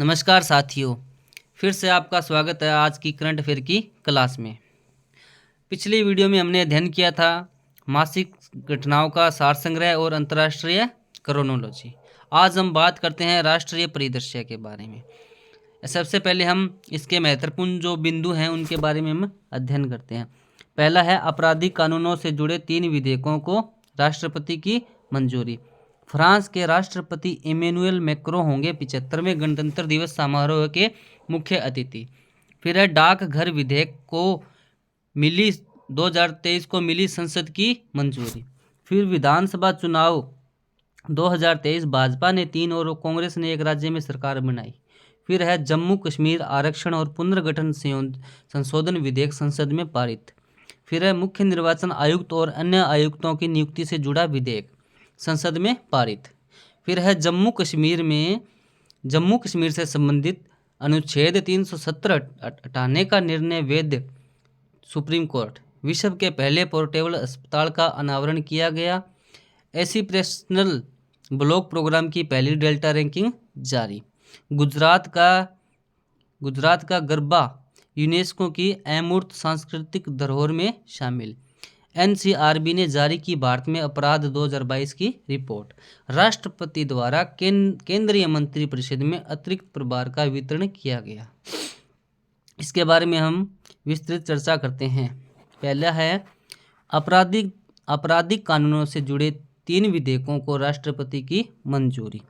नमस्कार साथियों, फिर से आपका स्वागत है आज की करंट अफेयर की क्लास में। पिछली वीडियो में हमने अध्ययन किया था मासिक घटनाओं का सार संग्रह और अंतर्राष्ट्रीय क्रोनोलॉजी। आज हम बात करते हैं राष्ट्रीय परिदृश्य के बारे में। सबसे पहले हम इसके महत्वपूर्ण जो बिंदु हैं उनके बारे में हम अध्ययन करते हैं। पहला है आपराधिक कानूनों से जुड़े 3 विधेयकों को राष्ट्रपति की मंजूरी। फ्रांस के राष्ट्रपति इमैनुअल मैक्रों होंगे 75वें गणतंत्र दिवस समारोह के मुख्य अतिथि। फिर है डाकघर विधेयक को मिली 2023 को मिली संसद की मंजूरी। फिर विधानसभा चुनाव 2023 भाजपा ने 3 और कांग्रेस ने 1 राज्य में सरकार बनाई। फिर है जम्मू कश्मीर आरक्षण और पुनर्गठन संशोधन विधेयक संसद में पारित। फिर है मुख्य निर्वाचन आयुक्त और अन्य आयुक्तों की नियुक्ति से जुड़ा विधेयक संसद में पारित। फिर है जम्मू कश्मीर से संबंधित अनुच्छेद 370 हटाने का निर्णय वैध। Supreme court. विश्व के पहले पोर्टेबल अस्पताल का अनावरण किया गया। एसिप्रेशनल ब्लॉक प्रोग्राम की पहली डेल्टा रैंकिंग जारी। गुजरात का गरबा यूनेस्को की अमूर्त सांस्कृतिक धरोहर में शामिल। एनसीआरबी ने जारी की भारत में अपराध 2022 की रिपोर्ट। राष्ट्रपति द्वारा केंद्रीय मंत्रिपरिषद में अतिरिक्त प्रभार का वितरण किया गया। इसके बारे में हम विस्तृत चर्चा करते हैं। पहला है आपराधिक कानूनों से जुड़े 3 विधेयकों को राष्ट्रपति की मंजूरी।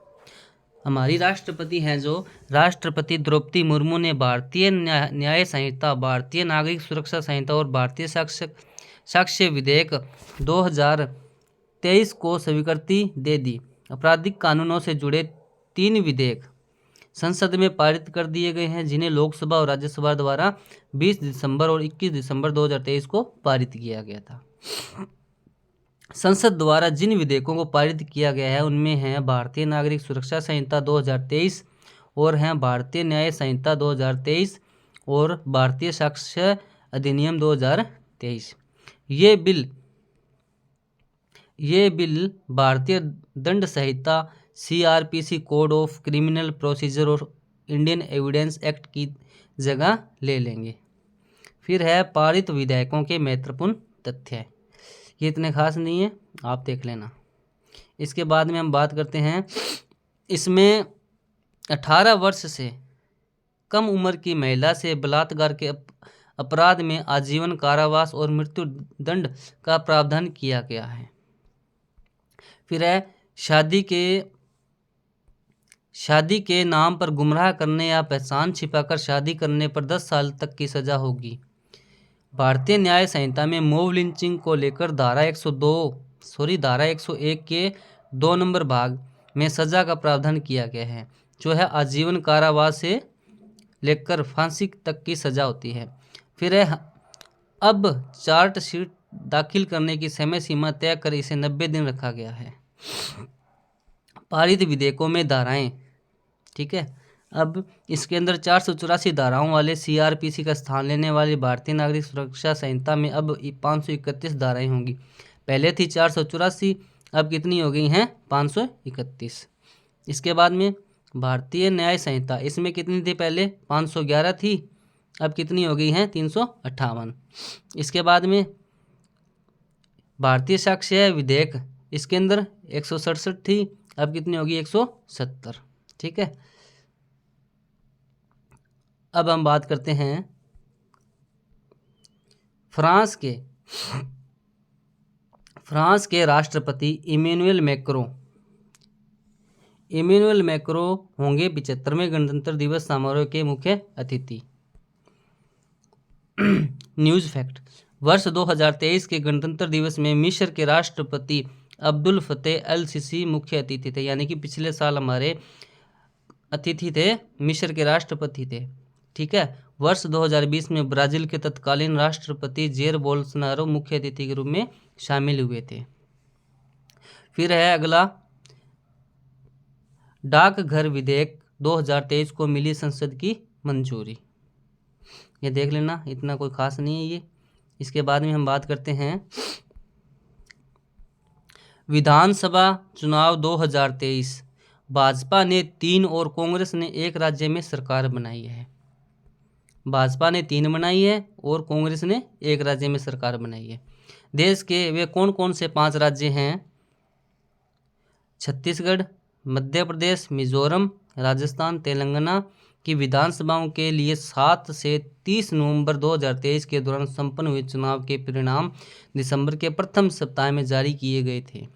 हमारी राष्ट्रपति हैं जो राष्ट्रपति द्रौपदी मुर्मू ने भारतीय न्याय संहिता, भारतीय नागरिक सुरक्षा संहिता और भारतीय साक्ष्य विधेयक 2023 को स्वीकृति दे दी। आपराधिक कानूनों से जुड़े 3 विधेयक संसद में पारित कर दिए गए हैं, जिन्हें लोकसभा और राज्यसभा द्वारा 20 दिसंबर और 21 दिसंबर 2023 को पारित किया गया था। संसद द्वारा जिन विधेयकों को पारित किया गया है उनमें है भारतीय नागरिक सुरक्षा संहिता 2023 और हैं भारतीय न्याय संहिता 2023 और भारतीय साक्ष्य अधिनियम 2023। ये बिल भारतीय दंड संहिता, CrPC code of criminal procedure और इंडियन एविडेंस एक्ट की जगह ले लेंगे। फिर है पारित विधेयकों के महत्वपूर्ण तथ्य। ये इतने खास नहीं है, आप देख लेना। इसके बाद में हम बात करते हैं, इसमें 18 वर्ष से कम उम्र की महिला से बलात्कार के अपराध में आजीवन कारावास और मृत्यु दंड का प्रावधान किया गया है। फिर है शादी के नाम पर गुमराह करने या पहचान छिपाकर शादी करने पर 10 साल तक की सजा होगी। भारतीय न्याय संहिता में मॉब लिंचिंग को लेकर धारा 101 के 2 नंबर भाग में सजा का प्रावधान किया गया है, जो है आजीवन कारावास से लेकर फांसी तक की सजा होती है। फिर है अब चार्जशीट दाखिल करने की समय सीमा तय कर इसे 90 दिन रखा गया है। पारित विधेयकों में धाराएं, ठीक है। अब इसके अंदर 484 धाराओं वाले सीआरपीसी का स्थान लेने वाली भारतीय नागरिक सुरक्षा संहिता में अब 531 धाराएं होंगी। पहले थी 484, अब कितनी हो गई हैं? 531। इसके बाद में भारतीय न्याय संहिता, इसमें कितनी थी? पहले 511 थी, अब कितनी हो गई हैं? 358। इसके बाद में भारतीय साक्ष्य विधेयक, इसके अंदर 167 थी, अब कितनी होगी? 170। ठीक है। अब हम बात करते हैं फ्रांस के राष्ट्रपति इमैनुअल मैक्रों होंगे 75वें गणतंत्र दिवस समारोह के मुख्य अतिथि। न्यूज़ फैक्ट, वर्ष 2023 के गणतंत्र दिवस में मिस्र के राष्ट्रपति अब्दुल फतेह अल सीसी मुख्य अतिथि थे। यानी कि पिछले साल हमारे अतिथि थे, मिस्र के राष्ट्रपति थे। ठीक है। वर्ष 2020 में ब्राजील के तत्कालीन राष्ट्रपति जेर बोल्सोनारो मुख्य अतिथि के रूप में शामिल हुए थे। फिर है अगला, डाकघर विधेयक 2023 को मिली संसद की मंजूरी। ये देख लेना, इतना कोई खास नहीं है ये। इसके बाद में हम बात करते हैं विधानसभा चुनाव 2023 भाजपा ने 3 और कांग्रेस ने 1 राज्य में सरकार बनाई है। भाजपा ने 3 बनाई है और कांग्रेस ने 1 राज्य में सरकार बनाई है। देश के वे कौन कौन से 5 राज्य हैं? छत्तीसगढ़, मध्य प्रदेश, मिजोरम, राजस्थान, तेलंगाना की विधानसभाओं के लिए 7 से 30 नवंबर 2023 के दौरान संपन्न हुए चुनाव के परिणाम दिसंबर के प्रथम सप्ताह में जारी किए गए थे,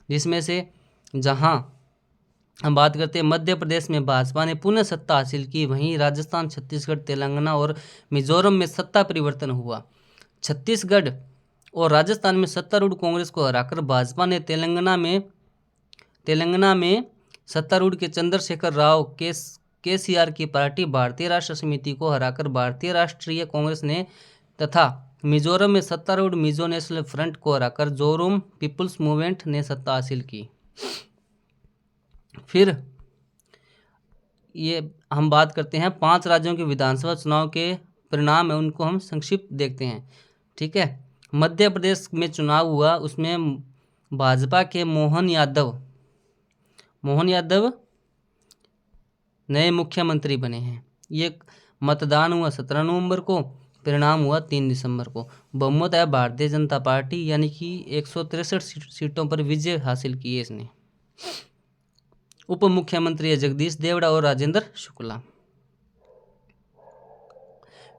जिसमें से जहां हम बात करते हैं मध्य प्रदेश में भाजपा ने पुनः सत्ता हासिल की, वहीं राजस्थान, छत्तीसगढ़, तेलंगाना और मिजोरम में सत्ता परिवर्तन हुआ। छत्तीसगढ़ और राजस्थान में सत्तारूढ़ कांग्रेस को हराकर भाजपा ने तेलंगाना में सत्तारूढ़ के चंद्रशेखर राव केसीआर की पार्टी भारतीय राष्ट्र समिति को हराकर भारतीय राष्ट्रीय कांग्रेस ने तथा मिजोरम में सत्तारूढ़ मिजो नेशनल फ्रंट को हराकर जोरम पीपुल्स मूवमेंट ने सत्ता हासिल की। फिर ये हम बात करते हैं 5 राज्यों के विधानसभा चुनाव के परिणाम है, उनको हम संक्षिप्त देखते हैं। ठीक है, मध्य प्रदेश में चुनाव हुआ, उसमें भाजपा के मोहन यादव नए मुख्यमंत्री बने हैं। ये मतदान हुआ 17 नवंबर को, परिणाम हुआ 3 दिसंबर को। बहुमत है भारतीय जनता पार्टी, यानी कि 163 सीटों पर विजय हासिल की है इसने। उप मुख्यमंत्री है जगदीश देवड़ा और राजेंद्र शुक्ला।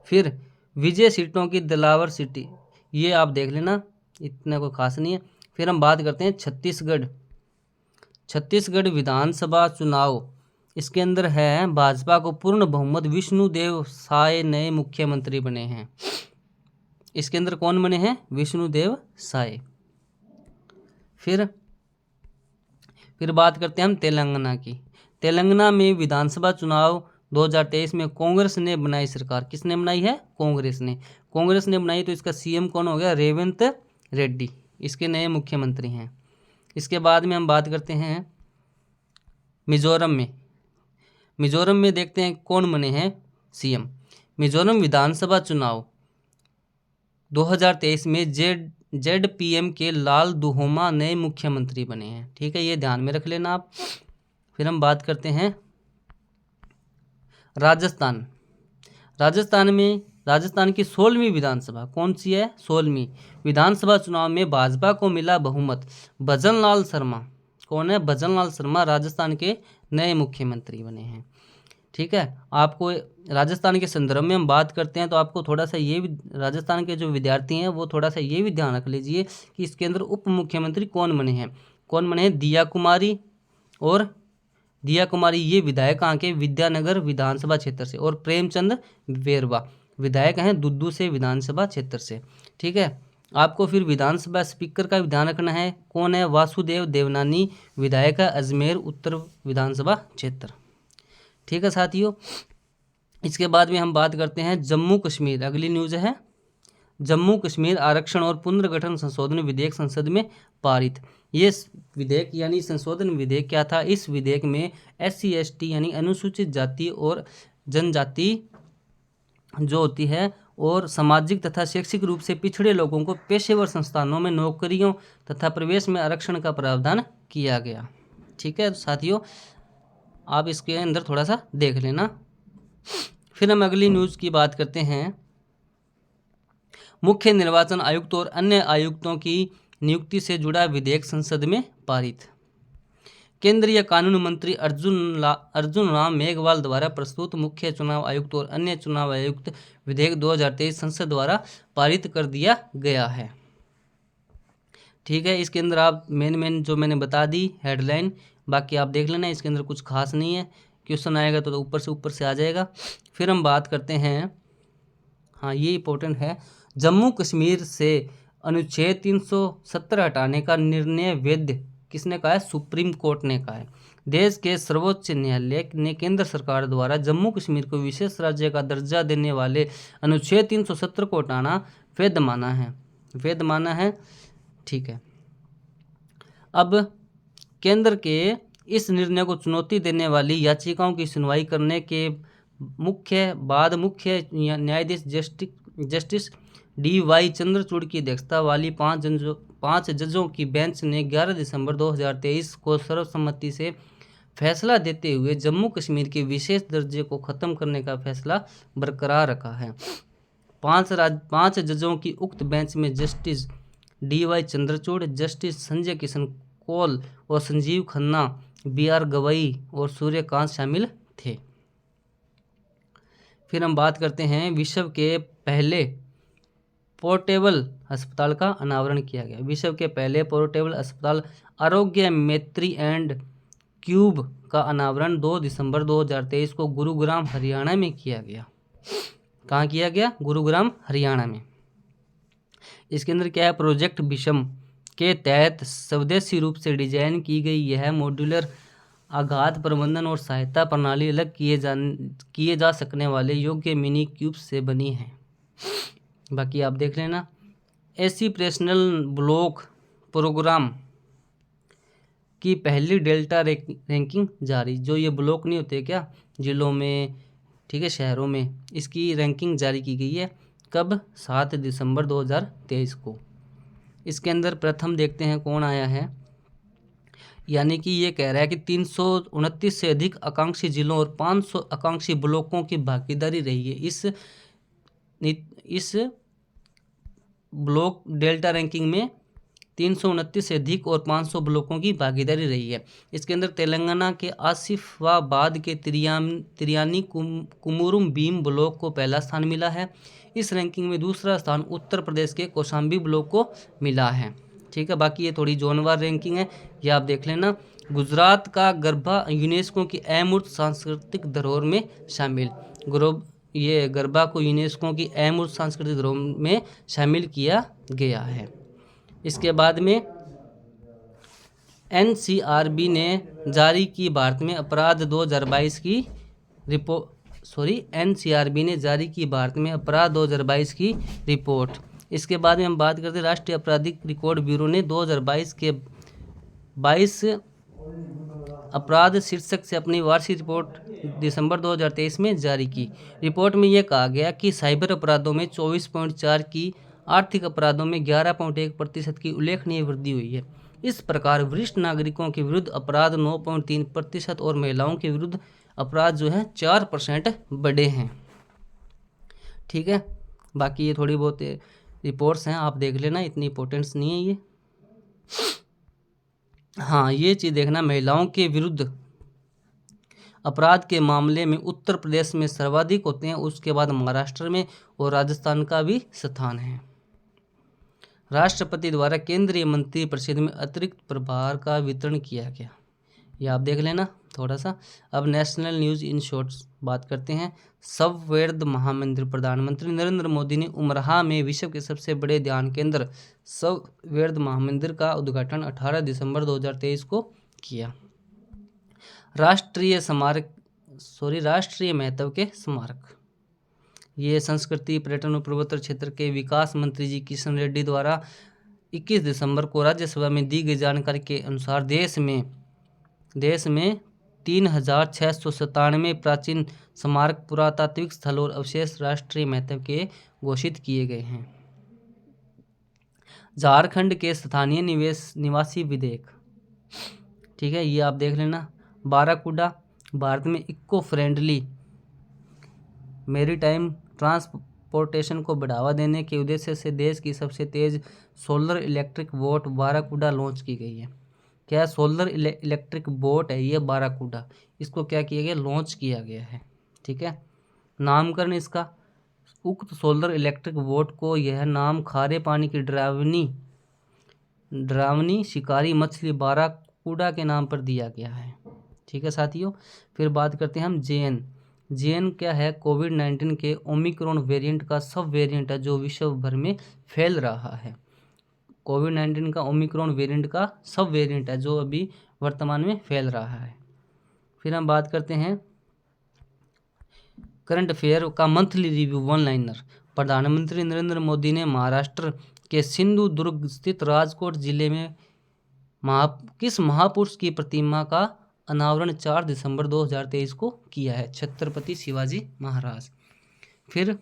फिर विजय सीटों की दिलावर सिटी, ये आप देख लेना, इतना कोई खास नहीं है। फिर हम बात करते हैं छत्तीसगढ़ विधानसभा चुनाव, इसके अंदर है भाजपा को पूर्ण बहुमत, विष्णुदेव साय नए मुख्यमंत्री बने हैं। इसके अंदर कौन बने हैं? विष्णुदेव साय। फिर बात करते हैं हम तेलंगाना की। तेलंगाना में विधानसभा चुनाव 2023 में कांग्रेस ने बनाई सरकार। किसने बनाई है? कांग्रेस ने बनाई। तो इसका सीएम कौन हो गया? रेवंत रेड्डी, इसके नए मुख्यमंत्री हैं। इसके बाद में हम बात करते हैं मिजोरम में देखते हैं कौन बने हैं सीएम। मिजोरम विधानसभा चुनाव 2023 में जेडपीएम के लाल दुहोमा नए मुख्यमंत्री बने हैं। ठीक है, ये ध्यान में रख लेना आप। फिर हम बात करते हैं राजस्थान की 16वीं विधानसभा, कौन सी है? 16वीं विधानसभा चुनाव में भाजपा को मिला बहुमत। भजनलाल शर्मा, कौन है? भजनलाल शर्मा राजस्थान के नए मुख्यमंत्री बने हैं। ठीक है, आपको राजस्थान के संदर्भ में हम बात करते हैं तो आपको थोड़ा सा ये भी, राजस्थान के जो विद्यार्थी हैं वो थोड़ा सा ये भी ध्यान रख लीजिए कि इसके अंदर उप मुख्यमंत्री कौन बने हैं। दिया कुमारी, ये विधायक कहाँ के? विद्यानगर विधानसभा क्षेत्र से। और प्रेमचंद वेरवा विधायक हैं दुद्दू से विधानसभा क्षेत्र से। ठीक है, आपको फिर विधानसभा स्पीकर का भी ध्यान रखना है। कौन है? वासुदेव देवनानी विधायक है अजमेर उत्तर विधानसभा क्षेत्र। ठीक है साथियों, इसके बाद में हम बात करते हैं जम्मू कश्मीर। अगली न्यूज़ है जम्मू कश्मीर आरक्षण और पुनर्गठन संशोधन विधेयक संसद में पारित। ये विधेयक यानी संशोधन विधेयक क्या था? इस विधेयक में SC/ST यानी अनुसूचित जाति और जनजाति जो होती है और सामाजिक तथा शैक्षिक रूप से पिछड़े लोगों को पेशेवर संस्थानों में नौकरियों तथा प्रवेश में आरक्षण का प्रावधान किया गया। ठीक है साथियों, आप इसके अंदर थोड़ा सा देख लेना। फिर हम अगली न्यूज़ की बात करते हैं मुख्य निर्वाचन आयुक्त और अन्य आयुक्तों की नियुक्ति से जुड़ा विधेयक संसद में पारित। केंद्रीय कानून मंत्री अर्जुन राम मेघवाल द्वारा प्रस्तुत मुख्य चुनाव आयुक्त और अन्य चुनाव आयुक्त विधेयक 2023 संसद द्वारा पारित कर दिया गया है। ठीक है, इसके अंदर आप मेन जो मैंने बता दी हेडलाइन, बाकी आप देख लेना, इसके अंदर कुछ खास नहीं है। क्वेश्चन आएगा तो ऊपर से आ जाएगा। फिर हम बात करते हैं, हाँ ये इंपॉर्टेंट है, जम्मू कश्मीर से अनुच्छेद 370 हटाने का निर्णय वैध किसने कहा है? सुप्रीम कोर्ट ने कहा है। देश के सर्वोच्च न्यायालय ने केंद्र सरकार द्वारा जम्मू कश्मीर को विशेष राज्य का दर्जा देने वाले अनुच्छेद 370 को हटाना वैध माना है। ठीक है, अब केंद्र के इस निर्णय को चुनौती देने वाली याचिकाओं की सुनवाई करने के मुख्य न्यायाधीश जस्टिस DY चंद्रचूड़ की अध्यक्षता वाली 5 जजों की बेंच ने 11 दिसंबर 2023 को सर्वसम्मति से फैसला देते हुए जम्मू कश्मीर के विशेष दर्जे को ख़त्म करने का फैसला बरकरार रखा है। 5 जजों की उक्त बेंच में justice DY Chandrachud, justice Sanjay Kishan Kaul और संजीव खन्ना, BR गवई और सूर्यकांत शामिल थे। फिर हम बात करते हैं विश्व के पहले पोर्टेबल अस्पताल का अनावरण किया गया। विश्व के पहले पोर्टेबल अस्पताल आरोग्य मैत्री एंड क्यूब का अनावरण 2 दिसंबर 2023 को गुरुग्राम हरियाणा में किया गया। कहाँ किया गया? गुरुग्राम हरियाणा में। इसके अंदर क्या है? प्रोजेक्ट विषम के तहत स्वदेशी रूप से डिजाइन की गई यह मॉड्यूलर आघात प्रबंधन और सहायता प्रणाली अलग किए जा सकने वाले योग्य मिनी क्यूब से बनी है। बाकी आप देख लेना। एस्पिरेशनल ब्लॉक प्रोग्राम की पहली डेल्टा रैंकिंग जारी। जो ये ब्लॉक नहीं होते क्या जिलों में, ठीक है, शहरों में, इसकी रैंकिंग जारी की गई है। कब? 7 दिसंबर 2023 को। इसके अंदर प्रथम देखते हैं कौन आया है। यानी कि ये कह रहा है कि 329 से अधिक आकांक्षी जिलों और 500 आकांक्षी ब्लॉकों की भागीदारी रही है इस ब्लॉक डेल्टा रैंकिंग में। 329 से अधिक और 500 ब्लॉकों की भागीदारी रही है। इसके अंदर तेलंगाना के आसिफाबाद के तिरियानी कुमुरुम भीम ब्लॉक को पहला स्थान मिला है। इस रैंकिंग में दूसरा स्थान उत्तर प्रदेश के कौशाम्बी ब्लॉक को मिला है। ठीक है, बाकी ये थोड़ी जोनवार रैंकिंग है, ये आप देख लेना। गुजरात का गरबा यूनेस्को की अमूर्त सांस्कृतिक धरोहर में शामिल। ये गरबा को यूनेस्को की अमूर्त सांस्कृतिक धरोहर में शामिल किया गया है। इसके बाद में NCRB ने जारी की भारत में अपराध 2022 की रिपोर्ट। NCRB ने जारी की भारत में अपराध 2022 की रिपोर्ट। इसके बाद में हम बात करते हैं राष्ट्रीय आपराधिक रिकॉर्ड ब्यूरो ने 2022 के 22 अपराध शीर्षक से अपनी वार्षिक रिपोर्ट दिसंबर 2023 में जारी की। रिपोर्ट में यह कहा गया कि साइबर अपराधों में 24.4 की, आर्थिक अपराधों में 11.1% की उल्लेखनीय वृद्धि हुई है। इस प्रकार वरिष्ठ नागरिकों के विरुद्ध अपराध 9.3% और महिलाओं के विरुद्ध अपराध जो है 4% बढ़े हैं। ठीक है, बाकी ये थोड़ी बहुत रिपोर्ट्स हैं, आप देख लेना, इतनी इंपॉर्टेंस नहीं है ये। हाँ, ये चीज़ देखना, महिलाओं के विरुद्ध अपराध के मामले में उत्तर प्रदेश में सर्वाधिक होते हैं, उसके बाद महाराष्ट्र में और राजस्थान का भी स्थान है। राष्ट्रपति द्वारा केंद्रीय मंत्रिपरिषद में अतिरिक्त प्रभार का वितरण किया गया, ये आप देख लेना थोड़ा सा। अब नेशनल न्यूज़ इन शॉर्ट्स बात करते हैं। सववेद महामंदिर। प्रधानमंत्री नरेंद्र मोदी ने उमराह में विश्व के सबसे बड़े ध्यान केंद्र सववेद महामंदिर का उद्घाटन 18 दिसंबर 2023 को किया। राष्ट्रीय महत्व के स्मारक। ये संस्कृति, पर्यटन और पूर्वोत्तर क्षेत्र के विकास मंत्री जी किशन रेड्डी द्वारा 21 दिसंबर को राज्यसभा में दी गई जानकारी के अनुसार देश में 3697 प्राचीन स्मारक, पुरातात्विक स्थल और अवशेष राष्ट्रीय महत्व के घोषित किए गए हैं। झारखंड के स्थानीय निवासी विधेयक, ठीक है, ये आप देख लेना। बाराकूडा। भारत में इको फ्रेंडली मैरीटाइम ट्रांसपोर्टेशन को बढ़ावा देने के उद्देश्य से देश की सबसे तेज सोलर इलेक्ट्रिक बोट बाराकूडा लॉन्च की गई है। क्या सोलर इलेक्ट्रिक बोट है ये बाराकूडा, इसको क्या किया गया? लॉन्च किया गया है। ठीक है, नामकरण इसका, उक्त सोलर इलेक्ट्रिक बोट को यह नाम खारे पानी की डरावनी शिकारी मछली बाराकूडा के नाम पर दिया गया है। ठीक है साथियों, फिर बात करते हैं हम जेएन क्या है? कोविड-19 के ओमिक्रॉन वेरिएंट का सब वेरिएंट है जो विश्व भर में फैल रहा है। कोविड-19 का ओमिक्रॉन वेरिएंट का सब वेरिएंट है जो अभी वर्तमान में फैल रहा है। फिर हम बात करते हैं करंट अफेयर का मंथली रिव्यू वन लाइनर। प्रधानमंत्री नरेंद्र मोदी ने महाराष्ट्र के सिंधुदुर्ग स्थित राजकोट जिले में किस महापुरुष की प्रतिमा का अनावरण 4 दिसंबर 2023 को किया है? छत्रपति शिवाजी महाराज। फिर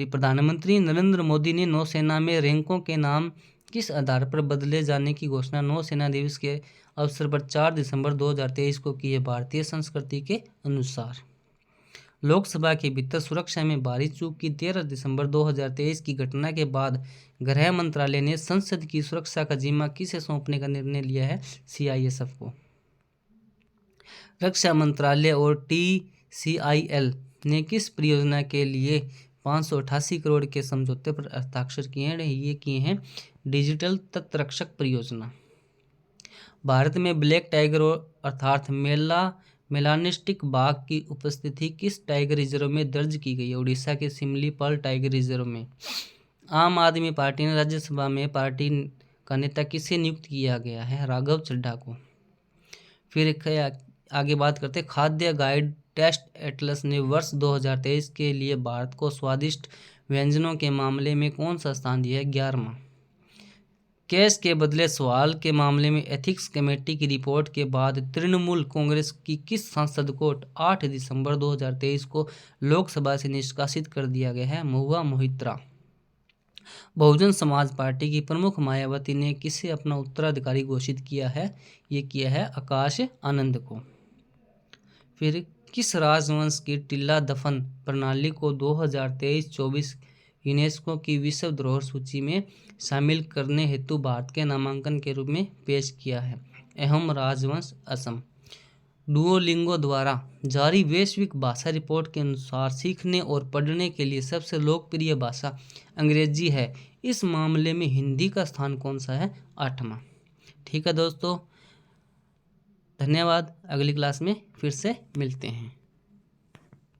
प्रधानमंत्री नरेंद्र मोदी ने नौसेना में रैंकों के नाम किस आधार पर बदले जाने की घोषणा नौसेना दिवस के अवसर पर 4 दिसंबर 2023 को की है? भारतीय संस्कृति के अनुसार। लोकसभा के भीतर सुरक्षा में भारी चूक की 13 दिसंबर 2023 की घटना के बाद गृह मंत्रालय ने संसद की सुरक्षा का जिम्मा किसे सौंपने का निर्णय लिया है? CISF को। रक्षा मंत्रालय और TCIL ने किस परियोजना के लिए 588 करोड़ के समझौते पर हस्ताक्षर किए हैं? ये किए हैं डिजिटल तटरक्षक परियोजना। भारत में ब्लैक टाइगर अर्थात मेलानिस्टिक बाघ की उपस्थिति किस टाइगर रिजर्व में दर्ज की गई है? उड़ीसा के सिमलीपाल टाइगर रिजर्व में। आम आदमी पार्टी ने राज्यसभा में पार्टी का नेता किसे नियुक्त किया गया है? राघव चड्ढा को। फिर आगे बात करते हैं खाद्य गाइड टेस्ट एटलस ने वर्ष 2023 के लिए भारत को स्वादिष्ट व्यंजनों के मामले में कौन सा स्थान दिया है? 11वां। केस के बदले सवाल के मामले में एथिक्स कमेटी की रिपोर्ट के बाद तृणमूल कांग्रेस की किस सांसद को 8 दिसंबर 2023 को लोकसभा से निष्कासित कर दिया गया है? महुआ मोहित्रा। बहुजन समाज पार्टी की प्रमुख मायावती ने किसे अपना उत्तराधिकारी घोषित किया है? ये किया है आकाश आनंद को। फिर किस राजवंश की टिल्ला दफन प्रणाली को 2023-24 यूनेस्को की विश्व धरोहर सूची में शामिल करने हेतु भारत के नामांकन के रूप में पेश किया है? अहोम राजवंश असम। डुओलिंगो द्वारा जारी वैश्विक भाषा रिपोर्ट के अनुसार सीखने और पढ़ने के लिए सबसे लोकप्रिय भाषा अंग्रेजी है। इस मामले में हिंदी का स्थान कौन सा है? 8वां। ठीक है दोस्तों, धन्यवाद। अगली क्लास में फिर से मिलते हैं।